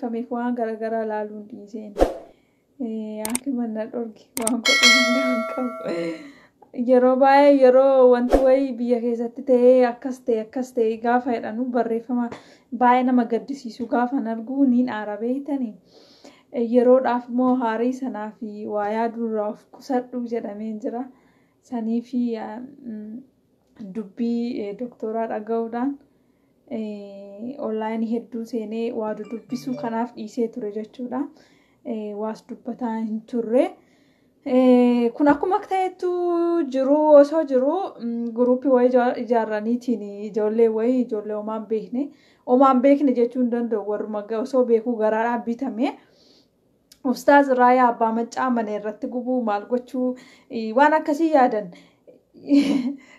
barreeffameef waan garagaraa laaluun dhiiseen. Akka manna dhorge waan godhu qabu. Yeroo baay'ee yeroo wanti wayii biyya keessatti ta'ee akkas ta'e gaafa jedhanu barreeffama baay'ee nama gaddisiisu gaafa argu niin aara beeytanii. Yeroodhaaf immoo haarii sanaa fi waa yaaduudhaaf qusadhu jedhamee jira. Sanii fi dubbii doktoraa dhaga'uudhaan online hedduu seenee waa dubbisuu kanaaf dhiisee ture jechuudha. Waas dubbataa hin turre. Kun akkuma ta'etu jiru osoo jiru guruupii wayii ijaarraniitiin ijoollee homaan beekne jechuun danda'u warruma osoo beekuu garaadhaan bitame. Ustaaz Rayaa Abaa macaa mana irratti gubuu maal gochuu waan akkasii yaadan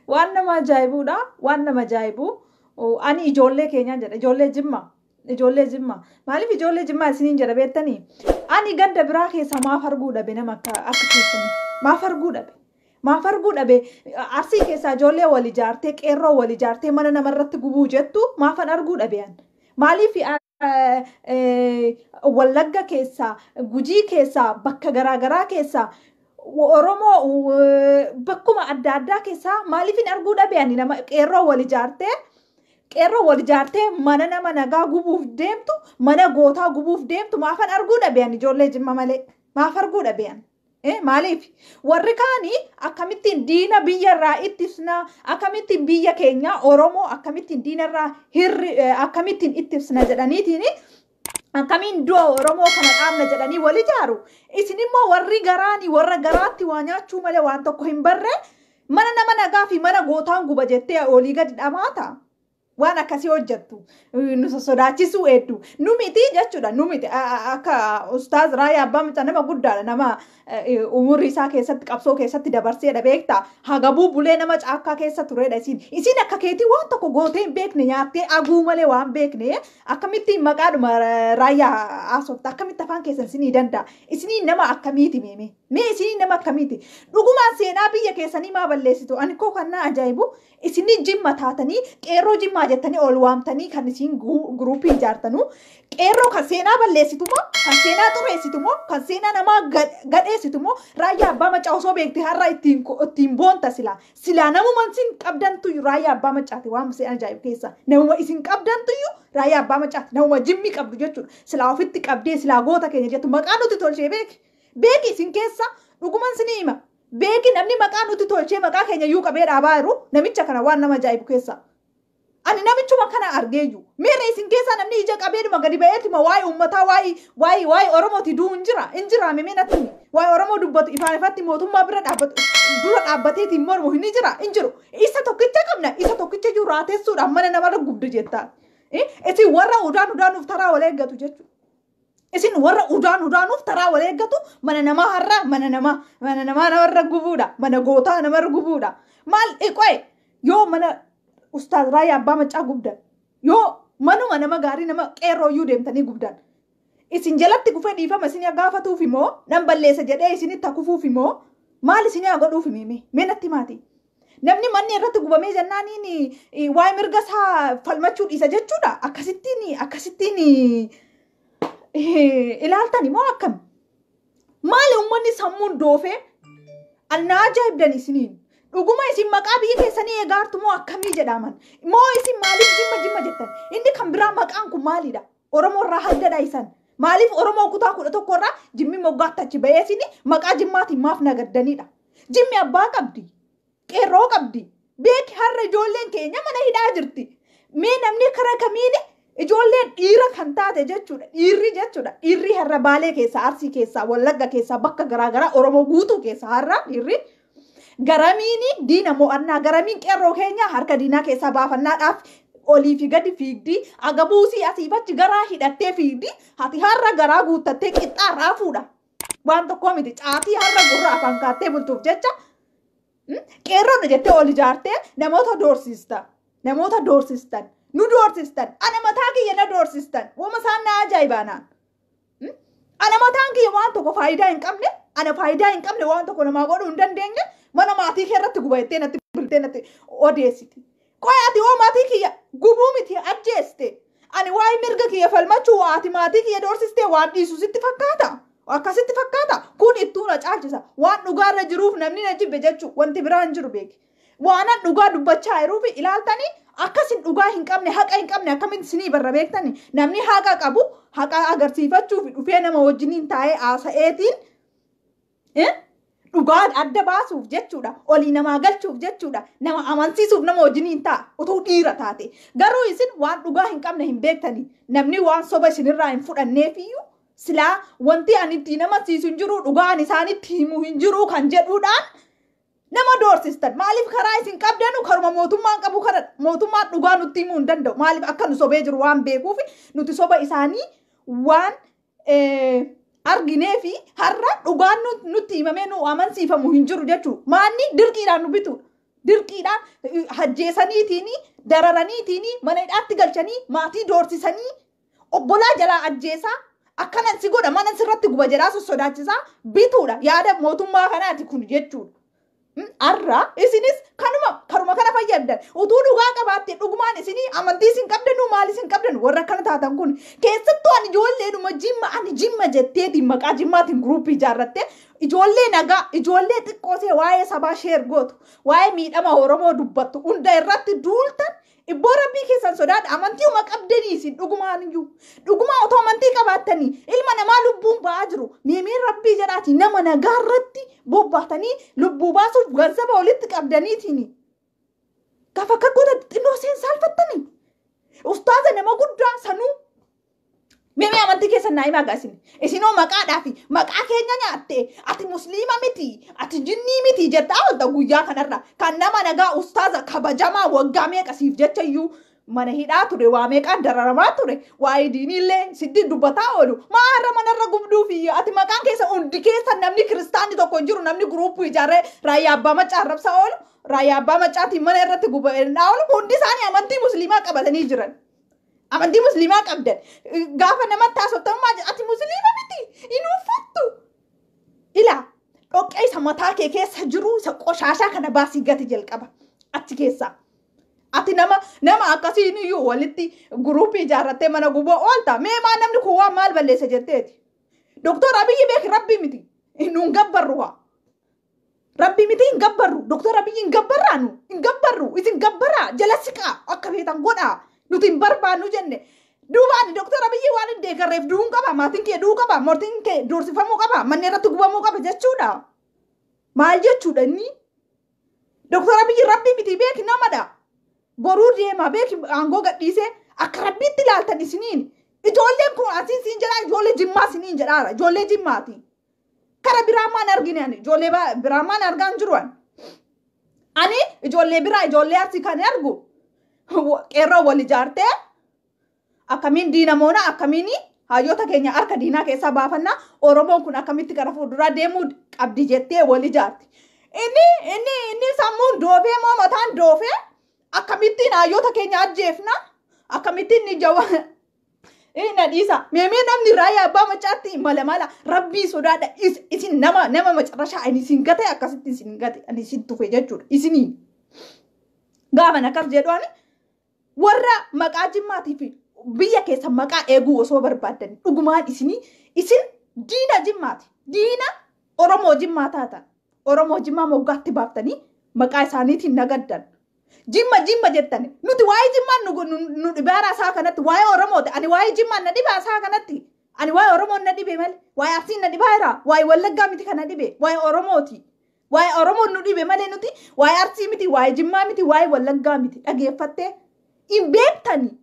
waan nama ajaa'ibuudha waan nama ajaa'ibu ani ijoollee keenyaan jedha ijoollee Jimma maaliif ijoollee Jimmaa isiniin jedha beektanii ani ganda biraa keessa maaf arguu dhabe nama akka keessanii maaf arguu dhabe arsii keessa ijoollee wal ijaartee qeerroo wal ijaartee mana namarratti gubuu jettu maafan arguu dhabe maaliif Wallagga keessa Gujii keessa bakka garaagaraa keessa Oromoo bakkuma adda addaa keessa maaliifin arguu dhabe nama qeerroo wal ijaartee mana nama nagaa gubuuf deemtu mana gootaa gubuuf deemtu maafan arguu dhabe ijoollee Jimma malee maaf arguu dhabe maaliif warri kaanii akkamittiin diina biyyarraa ittisna akkamittiin biyya keenya Oromoo akkamittiin diinarraa akkamittiin ittisna jedhaniitiin akkamiin du'a Oromoo kana dhaabna jedhanii wal ijaaru isin immoo warra garaatti waa nyaachuu malee waan tokko hin barre mana nama nagaa fi mana gootaan guba jettee olii gadi dhamaata waan akkasii hojjettu nu sodaachisuu hedduu nu miti jechuudha nu miti akka Ustaaz Rayaa Abaa macaa nama guddaadha nama umurii isaa keessatti qabsoo keessatti dabarseedha beektaa hagabuu bulee nama caakkaa keessa turedha isin akka keetii waan tokko gootee hin beekne nyaattee aguu malee waan beekne akkamittiin maqaadhuma Rayaa haasofta akkamitti afaan keessan isinii danda'a isinii nama akkamiiti mee isinii nama akkamiiti dhugumaan seenaa biyya keessanii maa balleessitu ani koo kannaa ajaa'ibu isinii Jimma taatanii qeerroo Jimmaa jettanii ol waamtanii kan isin guruupii ijaartanu qeerroo kan seenaa balleessitu moo kan seenaa xureessitu moo kan seenaa namaa gadheessitu moo Rayaa Abaa macaa osoo beekte har'a ittiin boonta silaa namuma isin qabdantu Rayaa Abaa macaati waan seenaa ajaa'ibu keessa namuma isin qabdantu Rayaa Abaa macaati namuma Jimmi qabdu jechuudha silaa ofitti qabdee silaa goota keenya jettu maqaa nuti tolchee beeki isin keessa dhuguman isinii hima beeki namni maqaa nuti tolchee maqaa keenya iyyuu qabee dhaabaa jiru namicha kana waan nama ajaa'ibu keessa. Ani namichuma kana argeeyyu meera isin keessa namni ija qabeeduma gadi ba'eetuma waa'ee uummataa waa'ee Oromooti duu injira memenatti waa'ee Oromoo dubbatu ifaan ifatti mootummaa bira dhaabbateetiin mormu hin injiru isa tokkicha qabna isa tokkicha iyyuu raateessuudhaan mana namarra gubdu jettaa isin warra udaanuuf taraa wal eeggatu jechuudha. Isin warra udaanuuf taraa wal eeggatu mana namaa har'a mana namaa namarra gubuudha mana gootaa namarra gubuudha maal qo'e yoo mana Ustaaz Rayaa Abaa macaa gubdan yoo manuma nama gaarii nama qeerrooyyuu deemtanii gubdan isin jalatti kufee dhiifama isin gaafatuuf immoo nan balleessa jedhee isinitti hakufuuf immoo maal isin godhuuf mee natti maati namni manni irratti gubamee jennaaniin waa'ee mirga isaa falmachuu dhiisa jechuudha akkasittiin ilaaltani moo akkam maali uummanni sammuun doofee annaa ajaa'ibdan isiniin dhuguma isin maqaa biyya keessanii eegaartu moo akkamii jedhaman moo isin maaliif Jimma jettan inni kan biraa maqaan kun maalidha Oromoo irraa haddadha isan maaliif Oromoo kutaa 11 irraa Jimmi moggaatti achi ba'ee isin maqaa Jimmaatiin maaf nagaddanidha Jimmi abbaa qabdi qeerroo qabdi beeki har'a ijoolleen keenya mana hidhaa jirti mee namni karaa kamiini ijoolleen dhiira kan taate jechuudha dhiirri har'a Baalee keessa Arsii keessa Wallagga keessa bakka garaagaraa Oromoo guutuu keessa har'a dhiirri garamiini diina mo'annaa garamiin qeerroo keenya harka diinaa keessaa baafannaadhaaf olii fi gadi fiigdi agabuusii asiif achi garaa hidhattee fiigdi hati har'a garaa guuttattee qixxaa raafuudha waan tokko miti caatii har'a gurra afaan kaattee bultuuf jecha qeerroodha jettee ol ijaartee namoota doorsistan nu doorsistan ana mataa kiyya na doorsistan wama isaan na ajaa'ibaanaan ana mataan kiyya waan tokko faayidaa hin qabne waan tokko namaa godhuu hin dandeenye mana maatii kee irratti gubattee natti odeessiti qoy ati oo maatii kiyya gubuu miti ajjeeste Ani waa'ee mirga kiyya falmachuu ati maatii kiyya doorsistee waan dhiisu sitti fakkaata. Akkasitti fakkaata. Kun ittuu na caalchisa. Waan dhugaarra jiruuf namni na jibbe jechuu wanti biraan jiru beeki. Waan dhugaa dubbachaa jiruuf ilaaltanii akkasin dhugaa hin qabne haqa hin qabne akkamitti isinii barra beektanii namni haqa qabu haqa agarsiifachuuf dhufee nama wajjiniin taa'ee haasa'eetiin dhugaa adda baasuuf jechuudha. Olii namaa galchuuf jechuudha. Nama amansiisuuf nama wajjiniin ta'a utuu dhiira taate. Garuu isin waan dhugaa hin qabne hin beektanii namni waan soba isinirraa hin fudhanneefiyyuu silaa wanti ani itti nama siisu hin jiru dhugaan isaanitti himu hin jiru kan jedhuudhaan nama doorsistan. Maaliif karaa isin qabdanu karuma mootummaan qabu kana mootummaan dhugaa nutti himuu hin danda'u. Maaliif akka nu sobee jiru waan beekuuf nuti soba isaanii waan arginee fi har'a dhugaan nutti himamee nu amansiifamu hin jiru jechuudha. Maanni dirqiidhaan nu bitudha. Dirqiidhaan hajjeesaniitiin dararaniitiin mana hidhaatti galchanii maatii doorsisanii obbolaa jalaa ajjeesaa akkanan si godha mana sirratti guba jedhaa sossodaachisaa bituudha. Yaada mootummaa kanaati kun jechuudha. Arra isinis karuma kana fayyaddan utuu dhugaa qabaatte dhugumaan isinii amantii isin qabdanu maal isin qabdanu warra kana taatan kun keessattuu ani ijoolleedhuma jimma jetteetiin maqaa jimmaatiin guruupii ijaarratte ijoollee nagaa ijoollee xiqqoosee waa'ee sabaa sheer gootu waa'ee miidhama Oromoo dubbattu hunda irratti duultan ibboo rabbii keessan sodaadha amantiiuma qabdanii isin dhugumaan iyyuu dhugumaa otoo amantii qabaattanii ilma namaa lubbuun ba'aa jiru miimiin rabbii jedhaati nama nagaa irratti bobbaatanii lubbuu baasuuf gansaba walitti qabdaniitiin gaafa akka goota xinnoo saalfattanii ustaaza nama guddaa sanuu Mimi amantii keessan naa himaa gaasin isinoo maqaadhaa fi maqaa keenya nyaatte ati musliima miti ati jinnii miti jettaa olta guyyaa kanarra kan nama nagaa ustaaza kabajamaa waggaa meeqasiif jecha iyyuu mana hidhaa ture waa meeqaan dararamaa ture waa'ee diiniillee siddi dubbataa oolu maarra manarra gubduu fi ati maqaan keessa hundi keessa namni kiristaanni tokko hin jiru namni guruupuu ijaarree raayyaa abbaa macaa arrabsa oolu raayyaa abbaa macaatiin mana irratti guba'aa oolu hundi isaanii amantii musliimaa qabatanii jiran. Amantii musliimaa qabdan gaafa namatti haasoftamummaa ati musliima miti hin uffattu ila dhoqqee isa mataa kee keessa jiru isa qoshaashaa kana baasii gati jalqaba achi keessa ati nama akkasiin iyyuu walitti guruupii ijaarrattee mana guboo oolta mee maa namni kun waan maal balleessa jetteeti Doktor Abiyyi beeki rabbii miti hin gabbarru rabbii miti hin gabbarru Doktor Abiyyi hin gabbarru isin gabbaraa jala siqaa akka beetan godhaa nutin barbaannu jenne duubaan Doktor Abiyyi waan hin deegarreef du'uun qaba maatiin kee du'uu qaba mootiin kee doorsifamuu qaba manni irratti gubamuu qaba jechuudha maal jechuudha inni Doktor Abiyyi rabbii miti beeki namadha boruu deemaa beeki aangoo gadhiisee akka rabbiitti ilaaltan isiniin ijoolleen kun asiin siin jedhaa ijoollee jimmaa isiniin jedhaara ijoollee jimmaati kara biraa maan argine ani ijoollee biraa maan argaan jiru ani ijoollee biraa ijoollee asii kan argu qeerroo wal ijaartee akkamiin diinamoona akkamiin hayyoota keenya harka diinaa keessaa baafannaa Oromoon kun akkamitti gara fuulduraa deemuu qabdi jettee wal ijaarti. Inni sammuun doofee moo mataan doofee akkamittiin hayyoota keenya ajjeefna akkamittiin ni jawa na dhiisa meemee namni raayyaa abbaa macaatti mala rabbii sodaadha isin nama macarrashaa ani isin gate akkasitti isin gate ani isin tufe jechuudha isinii gaafa akkas jedhuani warra maqaa jimmaatii fi biyya keessa maqaa eeguu osoo barbaadan dhugumaan isin diina jimmaati diina Oromoo jimmaa taatan Oromoo jimmaa moggaatti baaftanii maqaa isaaniitiin nagaddan jimma jettani nuti waa'ee jimmaan nu dhibaaraa isaa kanatti waa'ee Oromooti ani waa'ee jimmaan na dhibaa isaa kanatti ani waa'ee Oromoon na dhibee malee waa'ee Arsiin na dhibaara waa'ee Wallaggaa miti kana dhibee waa'ee Oromooti waa'ee Oromoon nu dhibee malee nuti waa'ee Arsii miti waa'ee Jimmaa miti waa'ee Wallaggaa miti dhageeffattee hin beektani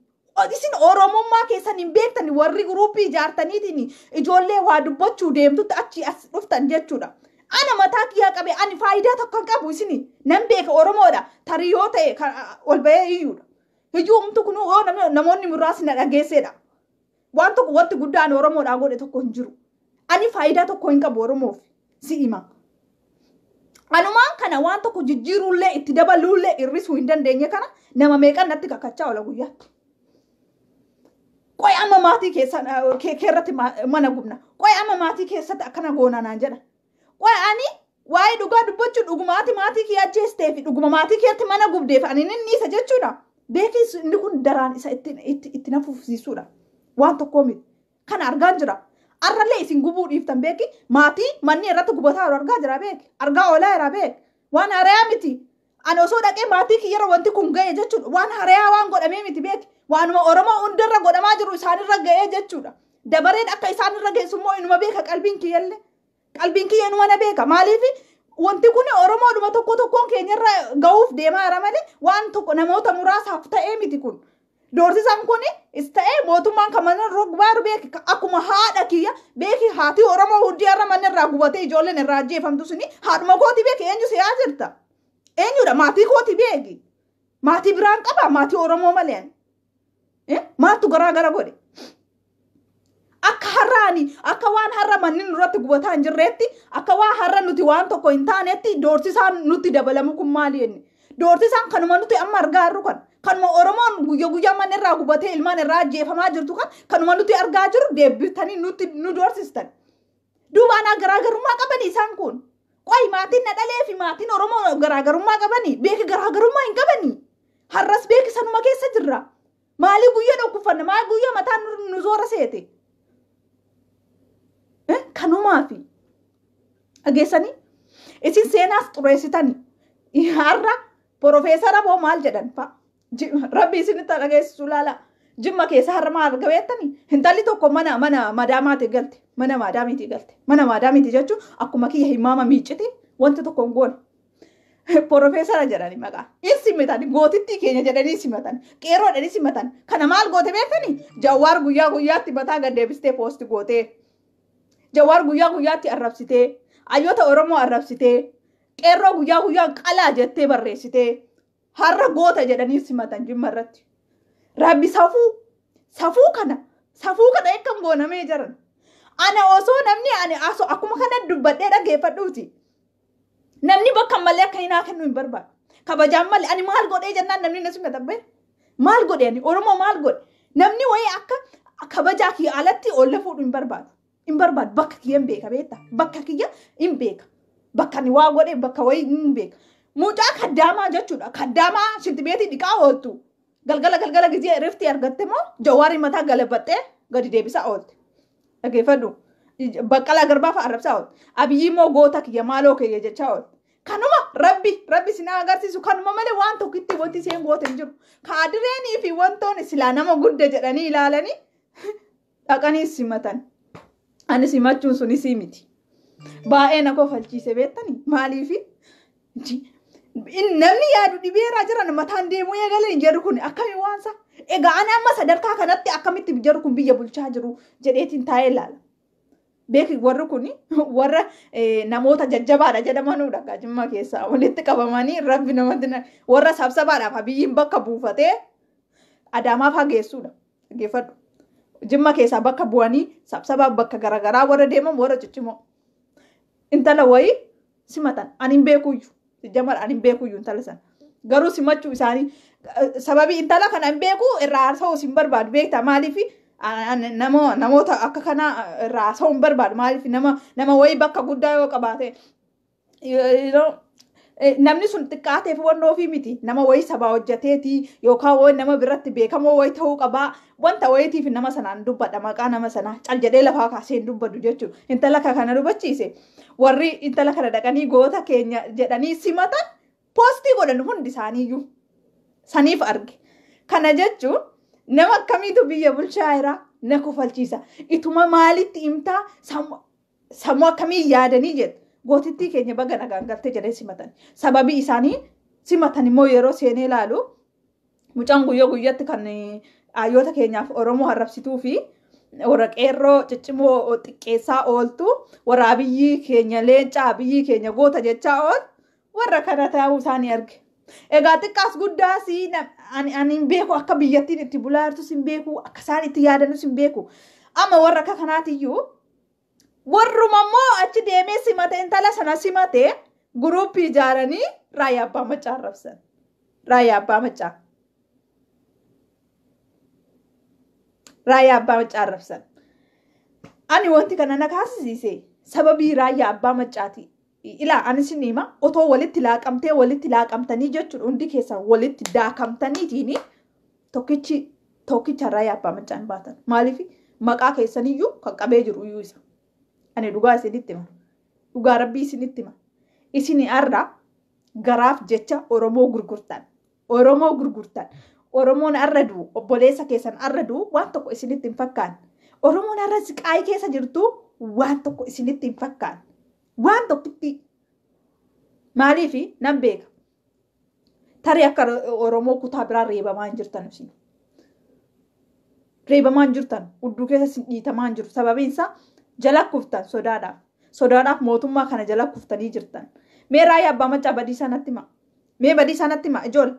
isin Oromummaa keessan hin beektani warri guruupii ijaartaniitiin ijoollee waa dubbachuu deemtutti achi as dhuftan jechuudha. Ana mataa kiyyaa qabe ani faayidaa tokko qabu isini nan beeka Oromoodha tariyoo ta'e ol bahee iyyuudha. Iyyuu umtu kun namoonni muraasni na dhageessedha. Wanti guddaan Oromoodhaan godhe tokko hin jiru. Ani faayidaa tokko hin qabu Oromoof si hima. Anumaan kana waan tokko jijjiiruullee itti dabaluullee irrisuu hin dandeenye kana nama meeqan natti kakkachaa ola guyyaatti. Qoy amma maatii keessatti mana gubna. Qoy amma maatii keessatti akkana goona naan jedha. Qoy ani waa'ee dhugaa dubbachuu dhugumaati maatii kee ajjeestee fi dhuguma maatii keetti mana gubdeef ani ninniisa jechuudha. beekis inni kun daraan isa itti nafuufsiisuudha waan tokkoo miti kan argaan jira arrallee isin gubuu dhiiftan beeki maatii manni irratti gubataa argaa jira beeki argaa oolaa jira beeki waan harayaa miti ani osoo dhaqee maatii kiyyara wanti kun ga'e jechuudha waan harayaa waan godhamee miti beeki waanuma Oromoo hundarra godhamaa jiru isaanirra ga'ee jechuudha dabareen akka isaanirra geessummoo inuma beeka qalbiin kiyya inuma na beeka maaliifi wanti kun Oromoodhuma tokkoon keenyarra ga'uuf deemaa jira malee waan tokko namoota muraasaaf ta'ee miti kun doorsisaan kun is ta'ee mootummaan kamanan rogbaaru beeki akkuma haadha kiyya beeki haati Oromoo hundi har'a manirraa gubatee ijoolleen irraa ajjeefamtu suni haadhuma kooti beeki eenyu si'aa jirta eenyudha maatii kooti beeki maatii biraan qaba maatii Oromoo malee maaltu garaa godhe akka har'aani akka waan har'a manni nurratti gubataa hin jirreetti akka waan har'a nuti waan tokko hin taanetti doorsisaan nutti dabalamu kun maali inni doorsisaan kanuma nuti amma argaa jirru kanuma Oromoon guyyaa manirraa gubatee ilmaan irraa ajjeefamaa jirtu kanuma nuti argaa jirru deebitanii nutti nu doorsistan duubaanaa garaagarummaa qabanii isaan kun qoy maatiin na dhalee fi maatiin Oromoo garaagarummaa qabanii beeki garaagarummaa hin qabanii har'as beeki sanuma keessa jirra maali guyyaa dhokkufanna maali guyyaa mataan nu zoora seete kanumaafi dhageessanii isin seenaas xureessitanii har'a Profeesara boo maal jedhan fa'a rabbi isinitti dhageessisu laala Jimma keessa har'a maal gabeettanii intalli tokko mana madaamaati galte mana maadaamiiti jechuun akkuma kiyya himaama miicciti wanti tokko hin goone Profeesara jedhanii maqaa in simatan gootittii keenya jedhanii simatan qeeroodhanii simatan kana maal goote beektanii Jawaar guyyaatti mataa gaddeebistee poosti gootee Jawaar guyyaatti arrabsitee ayyoota Oromoo arrabsitee qeerroo guyyaa qalaa jettee barreessitee har'a goota jedhanii simatan Jimma irratti rabbi safuu kana eekkan goonamee jiran ana osoo namni ani akkuma kana dubbadhee dhageeffadhuuti namni bakka malee akka hinaa kennu hin barbaadu kabajaan malee ani maal godhee jennaan namni na simatan bee maal godhe ani Oromoo maal godhe namni wayii akka kabajaa kiyya alatti oolle fuudhu hin barbaadu bakka kiyya hin beeka beekta bakka kiyya hin beeka bakka ni waa godhe bakka wayii hin beeka mucaa kaddaamaa jechuudha kaddaamaa shintibeetii dhiqaa ooltu galgala gizee rifti argatte moo Jawaarii mataa galabaxxee gadi deebisaa oolte dhageeffadhu baqqalaa garbaa fa'a arrabsaa oolte Abiyyi moo goota kiyya maaloo kiyya jechaa oolte kanuma rabbi sinaa agarsiisu kanuma malee waan tokkitti wanti seen goote hin jiru kaadireenii fi wantoonni silaa nama gudda jedhanii ilaalanii dhaqanii simatan ani simachuun sunis miti baay'ee na kofalchiise beektanii maaliifi namni yaadu dhibeeraa jiran mataan deemuu eegalee hin jedhu kun akkami waansa egaa ani amma sadarkaa kanatti akkamitti jedhu kun biyya bulchaa jiru jedheetiin taa'ee ilaala beeki warri kun warra namoota jajjabaadha jedhamanuudha Jimma keessaa walitti qabamanii rabbi namatti warra sabsabaadhaaf Abiyyiin bakka buufatee Adaamaaf hageessuudha geeffadhu Jimma keessaa bakka bu'anii sabsabaaf bakka garaagaraa warra deeman warra ciccimoo intala wayii simatan ani hin beekuyyuu Jamar ani hin beekuyyuu intala sana garuu simachuu isaanii sababii intala kana hin beeku irraa haasa'uu hin barbaadu beektaa maaliifi namoota akka kana irraa haasa'uu hin barbaadu maaliifi nama wayii bakka guddaa yoo qabaate namni sun xiqqaateef wannoo fi miti nama wayii sabaa hojjateeti yookaan wayii nama biratti beekamoo wayii ta'uu qabaa wanta wayiitiif nama sanaan dubbadha maqaa nama sanaa cal jedhee lafaa kaasee dubbadu jechuudha intala kana dubachiise warri intala kana dhaqanii goota keenya jedhanii simatan poostii godhan hundi isaaniiyyuu saniif arge kana jechuun nama akkamiitu biyya bulchaa jira na kofalchiisa ituma maalitti himtaa sammuu akkamii yaadanii jedhu gootittii keenya baga nagaan galtee jedhee simatan sababii isaanii simatan immoo yeroo seenee ilaalu mucaan guyyaatti kan ayyoota keenyaaf Oromoo arrabsituu fi warra qeerroo ciccimoo xiqqeessaa ooltu warra Abiyyi keenya leencaa Abiyyi keenya goota jechaa ool warra kana ta'uu isaanii arge egaa xiqqaas guddaas ani hin beeku akka biyyattiin itti bulaa jirtus hin beeku akka isaan itti yaadanus hin beeku amma warra akka kanaatiyyuu warruma immoo achi deemee simate intala sana simate guruuppii ijaaranii Rayaa Abbaa Macaa arrabsan Rayaa Abbaa Macaa arrabsan ani wanti kana na kaasisiise sababii Rayaa Abbaa Macaati ilaa ani sinima otoo walitti laaqamtanii jechuudha hundi keessan walitti daakamtaniitiin tokkicha Rayaa Abbaa macaan baatan. Maaliif maqaa keessaniyyuu kan qabee jiru iyyuu isa. Ani dhugaa isinitti hima. Dhugaa Rabbii isinitti hima. Isini arra garaaf jecha Oromoo gurgurtan. Oromoon arra du'u obboleessa keessan arra du'u waan tokko isinitti hin fakkaan. Oromoon arra siqaayii keessa jirtu waan tokko isinitti hin fakkaan. Waan tokkitti maaliif nan beeka. Tarii akka Oromoo kutaa biraa reebamaan jirtan isin. Reebamaan jirtan udduu keessa dhiitamaan jiru. Sababiin isaa jala kuftan sodaadhaaf. Sodaadhaaf mootummaa kana jala kuftanii jirtan. Mee Rayaa Abbaa macaa badii sanatti hima. Mee badii sanatti hima ijoollee.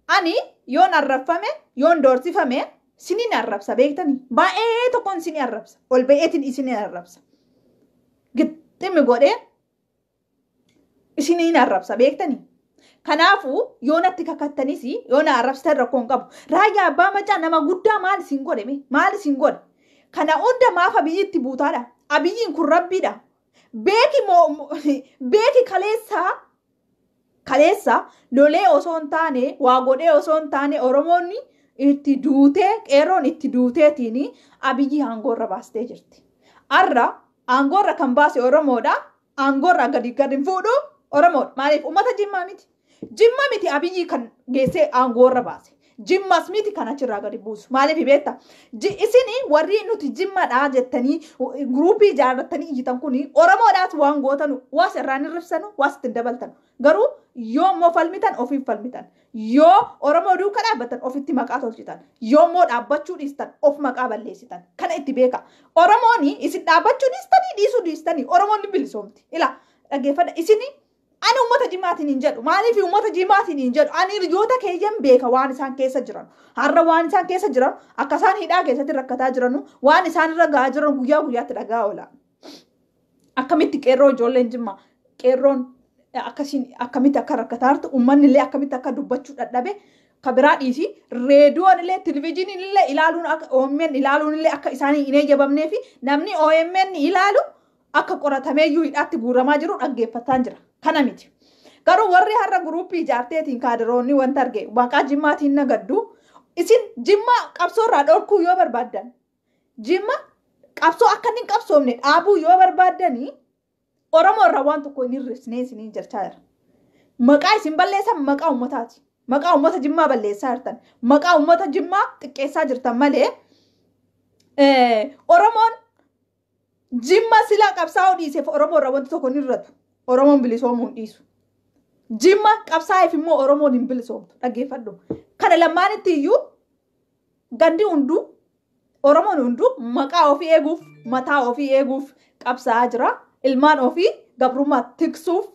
Ani yoon arrabfame yoon doorsifame sinin arrabsa beektanii. Baay'ee tokkoon sinin arrabsa. Ol ba'eetiin isinin arrabsa. Gixximi godhee isinin arrabsa beektanii. Kanaafuu yoonatti kakattanis yoona arrabsitan rakkoon qabu. Rayaa Abbaa macaa nama guddaa maal isin godhe mee? Maal isin godhe? Kana hunda maaf abiyyiitti buutaadha? Abiyyiin kun rabbiidha. Beeki kaleessa lolee osoo hin taane waa godhee osoo hin taane Oromoonni itti duutee qeerroon itti duuteetiin Abiyyi aangoorra baastee jirti. Arra aangoorra kan baase Oromoodha. Aangoorra gadi fuudhu Oromoodha. Maaliif uummata Jimmaa miti? Jimma miti Abiyyi kan geessee aangoorra baase. Jimmas miti kan achirraa gadi buusu. Maaliif beekta? Isini warri nuti Jimmadhaa jettanii guruupii ijaarrattanii iyyitan kuni Oromoodhaas waan gootanu waas irraan hirribsanu waas ittiin dabaltanu. Garuu yoo immoo falmitan ofiif falmitan. Yoo Oromoo duuka dhaabbatan ofitti maqaa tolchitan. Yoo immoo dhaabbachuu dhiistan of maqaa balleessitan. Kana itti beeka. Oromooni isin dhaabbachuu dhiistanii Oromoon ni bilisoomti. Ila dhaggeeffadha isini ani uummata Jimmaatiin hin jedhu. Maaliif uummata Jimmaatiin hin jedhu? Ani hiriyoota keeyyan beeka waan isaan keessa jiran. Har'a waan isaan keessa jiran akka isaan hidhaa keessatti rakkataa jiranu waan isaan irra gahaa jiran guyyaa guyyaatti dhagaa oola. Akkamitti qeerroo ijoolleen Jimmaa qeerroon akkamitti akka rakkataa jirtu uummanni illee akkamitti akka dubbachuu dadhabe kabiraa dhiisi reediyoon illee televizyiiniin illee ilaaluun akka OMN ilaaluun illee akka isaanii hin eeyyamamnee fi namni OMN ilaalu akka qoratameeyyuu hidhaatti guuramaa jiru dhaggeeffataa jira. Kana miti. Garuu warri har'a guruupii ijaarteetiin kaadiroonni wanta arge maqaa Jimmaatiin nagaddu isin Jimmaa qabsoorraa dhorkuu yoo barbaaddan Jimma qabsoo akka hin qabsoomne dhaabuu yoo barbaaddanii Oromoo irraa waan tokko hin hir'isnee isiniin jechaa jira. Maqaa isin balleessan maqaa uummataati. Maqaa uummata Jimmaa balleessaa jirtan. Maqaa uummata Jimmaa xiqqeessaa jirtan malee Oromoon Jimma sila qabsaa'uu dhiiseef Oromoo irraa wanti tokko hin hir'atu. Oromoon bilisoomuu hin dhiisu. Jimma qabsaa'eef immoo Oromoon hin bilisoomtu. Dhaggeeffadhu. Kana lamaanitti iyyuu gandi hunduu Oromoon hunduu maqaa ofii eeguuf mataa ofii eeguuf qabsaa'aa jira. Ilmaan ofii gabrummaa tiksuuf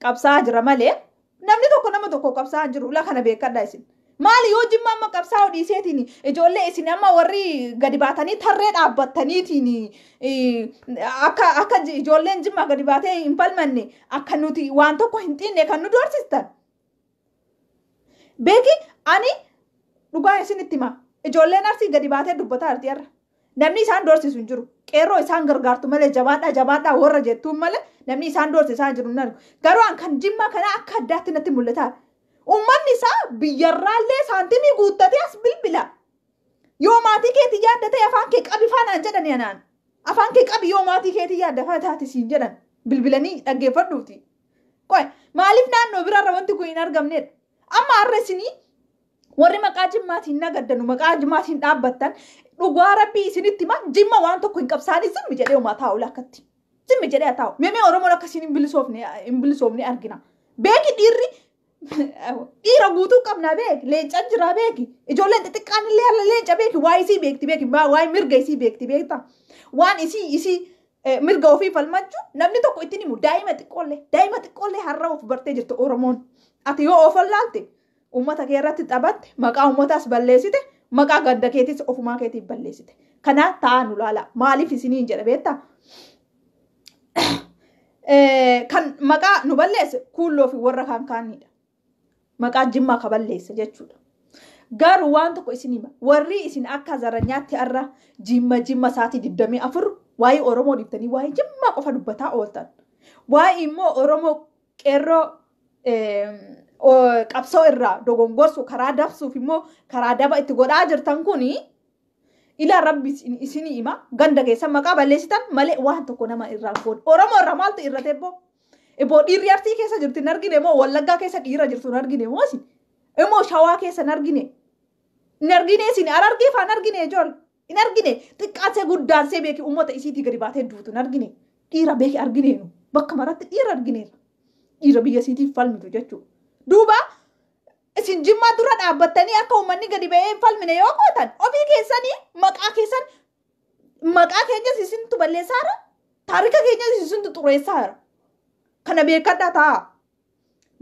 qabsaa'aa jira malee namni tokko nama tokko qabsaa'aa jiru. La kana beekadhaa isin. Maali yoo Jimma amma qabsaa'uu dhiiseetiin ijoollee isin amma warri gadi baatanii tarree dhaabbattaniitiin akka ijoolleen Jimmaa gadi baatee hin falmanne akka nuti waan tokko hin xiinne kan nu doorsistan. Beeki ani dhugaa isinitti hima. Ijoolleen Arsii gadi baatee dubbataa jirti har'a. Namni isaan doorsisu hin jiru. Qeerroo isaan gargaartu malee jabaadhaa warra jettuun malee namni isaan doorsisaa jiru hin argu. Garuu kan Jimmaa kana akka addaatti natti mul'ata. Uummanni isaa biyyarraallee saantimii guuttatee as bilbila. Yoo maatii keetii yaaddatee afaan kee qabi faanaan jedhan yanaan. Afaan kee qabi yoo maatii keetii yaadda taate siin jedhan bilbilanii dhaggeeffadhuuti. Qoy maaliif naannoo biraarra wanti kun hin argamnedha? Amma har'a isinii warri maqaa Jimmaatiin nagaddanu maqaa Jimmaatiin dhaabbattan dhugaa Rabbii isinitti hima Jimma waan tokko hin qabsaanii zimmi jedhee uumaa taa'u lakkatti. Zimmi jedhee taa'u. Mee Oromoon akkasiin hin bilisoofne argina. Beeki dhiira guutuu qabnaa beeki. Leencaan jiraa beeki. Ijoolleen xixiqqaan illee haala leenca beeki. Waa isii beekti beeki. Waa mirga isii beekti beekta. Waan isii mirga ofii falmachuu namni tokko ittiin himu daa'ima xiqqoollee har'a of bartee jirtu Oromoon. Ati yoo of laalte uummata kee irratti taphatte maqaa uummataas balleessite maqaa ganda keetis ofumaa keetiif balleessite. Kanaaf taa'aa nu laala. Maaliif isiniin jedha beektaa? Kan maqaa nu balleesse kuulloo fi warra kan kaanidha. Maqaa Jimmaa ka balleessa jechuudha. Garuu waan tokko isin hima. Warri isin akka zaranyaatti har'a Jimma sa'aatii 24 waa'ee Oromoo dhiiftanii waa'ee Jimmaa qofa dubbataa ooltan. Waa'ee immoo Oromoo qeerroo qabsoo irraa dogongorsu karaa dabsuuf immoo karaa daba itti godhaa jirtan kuni ila rabbi isini ima ganda keessa maqaa balleessitan malee waan tokko nama irraa godhu oromoo irraa maaltu irra tebbo ebo dhiirri artii keessa jirti hin argine moo wallaggaa keessa dhiira jirtu hin argine moo isin immoo shawaa keessa hin argine isin arargee faan argine ijool hin argine xiqqaatee guddaansee beeki ummata isiitii gadi baatee duutu hin argine dhiira beeki argineenu bakka maratti dhiira argineera dhiira biyya isiitiif falmitu jechuudha duuba isin Jimmaa dura dhaabbattanii akka uummanni gadi ba'ee falmine yoo gootan ofii keessanii maqaa keenyas isintu balleessaara taarika keenyas isintu xureessaara kana beekadhaa ta'a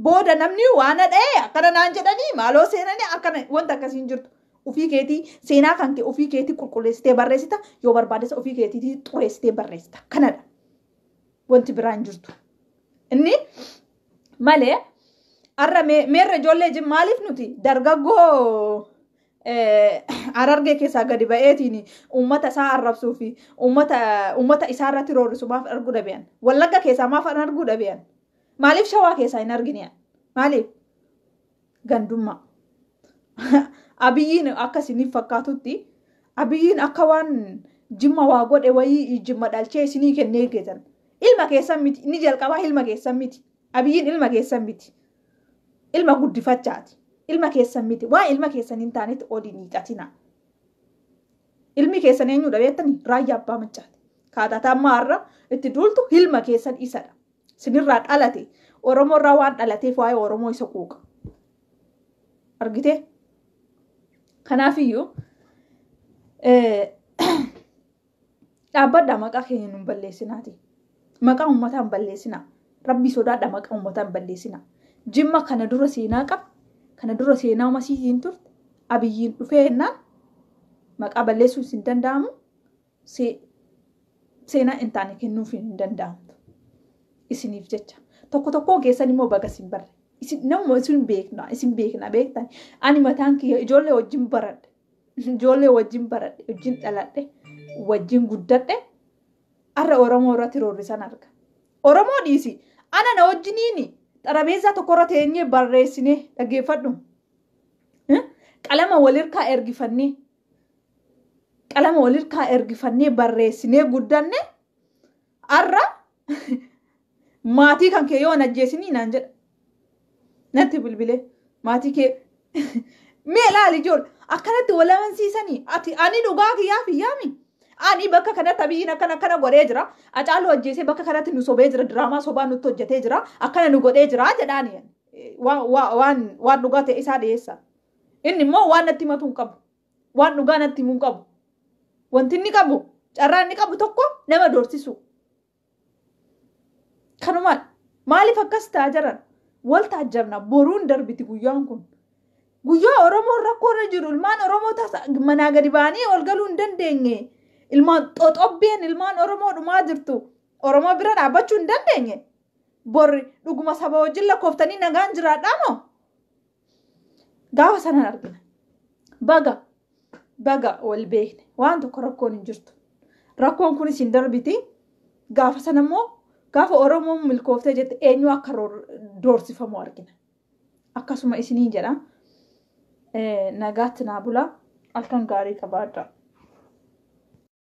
booda namni waan dha'ee akkana naan jedhanii maaloo seenanii akkana wanta akkasiin jirtu ofii keetii seenaa kan kee ofii keetii qulqulleessitee barreessita yoo barbaades ofii keetii xureessitee barreessita kanadha wanti biraan jirtu inni malee arra meerre ijoollee maaliif nuti dargaggoo arargee keessaa gadi ba'eetiin uummata isaa arrabsuu fi uummata isaa irratti roorrisu maaf arguu dhabeeyan wallagga keessaa maaf arguu dhabeeyan maaliif shawaa keessaa hin argine maaliif gandummaa abiyyiin akka isiniif fakkaatutti abiyyiin akka waan Jimma waa godhe wayii Jimma dhalchee isinii kennee geetan ilma keessan miti inni jalqabaa ilma keessan miti abiyyiin ilma keessan miti ilma guddifachaati ilma keessan miti waa ilma keessan hin taanetti odii ni xatina ilmi keessan eenyudha beektanii Raayyaa Abbaa macaati kaatataa maarra itti duultu ilma keessan isadha sinirraa dhalate Oromoo irraa waan dhalateef waa'ee Oromoo isa quuqa argite kanaafiyyuu dhaabbadhaa maqaa keenya nun balleessinaati maqaa uummataan balleessinaa rabbi sodaadha maqaa uummataan balleessinaa Jimma kana dura seenaa qaba kana dura seenaa masiitiin turte abiyyiin dhufee ennaan maqaa balleessuu hin danda'amu seenaa hin taane kennuuf hin danda'amtu isiniif jecha tokko keessan immoo baga isin barre nama isin beekna beektan ani mataan kiyya ijoollee wajjin baradhe wajjin dhaladhe wajjin guddadhe arra Oromoo irratti roorrisan arga Oromoo dhiisi ana na wajjiniini xarabeezaa tokkorra teenyee barreessinee dhaggeeffadhu qalama walirkaa ergifannee barreessinee guddanne arra maatii kan kee yoo najjeesinii naan jedha natti bilbilee maatii kee mee laali ijool akkanatti wal amansiisanii ani dhugaa kiyyaa fiyyaami ani bakka kanatti abiyyiin akkana godhee jira Acaaluu ajjeesee bakka kanatti nu sobee jira diraamaa sobaa nutti hojjetee jira akkana nu godhee jira jedhaani waan dhugaa ta'e isaa dhiyeessa inni immoo waan natti himatu hin qabu waan dhugaa natti himuu hin qabu wanti inni qabu carraa inni qabu tokko nama doorsisu kanumaan maaliif akkas ta'aa jiran wal taajjabna boruun darbiti guyyaan kun guyyaa Oromoon rakkoorra jiru ilmaan Oromoo manaa gadi ba'anii ol galuu hin dandeenye ilmaan xoxobbeen ilmaan Oromoo dhumaa jirtu Oromoo bira dhaabbachuu hin dandeenye borri dhuguma saba wajjin lakkooftanii nagaan jiraadhaa moo gaafa sanan argina baga wal beekne waan tokko rakkoon hin jirtu rakkoon kunis hin darbiti gaafa sana immoo gaafa Oromoon milkooftee jette eenyu akka doorsifamu argina akkasuma isinii jedha nagaatti naa bulaa halkan gaarii qabaadhaa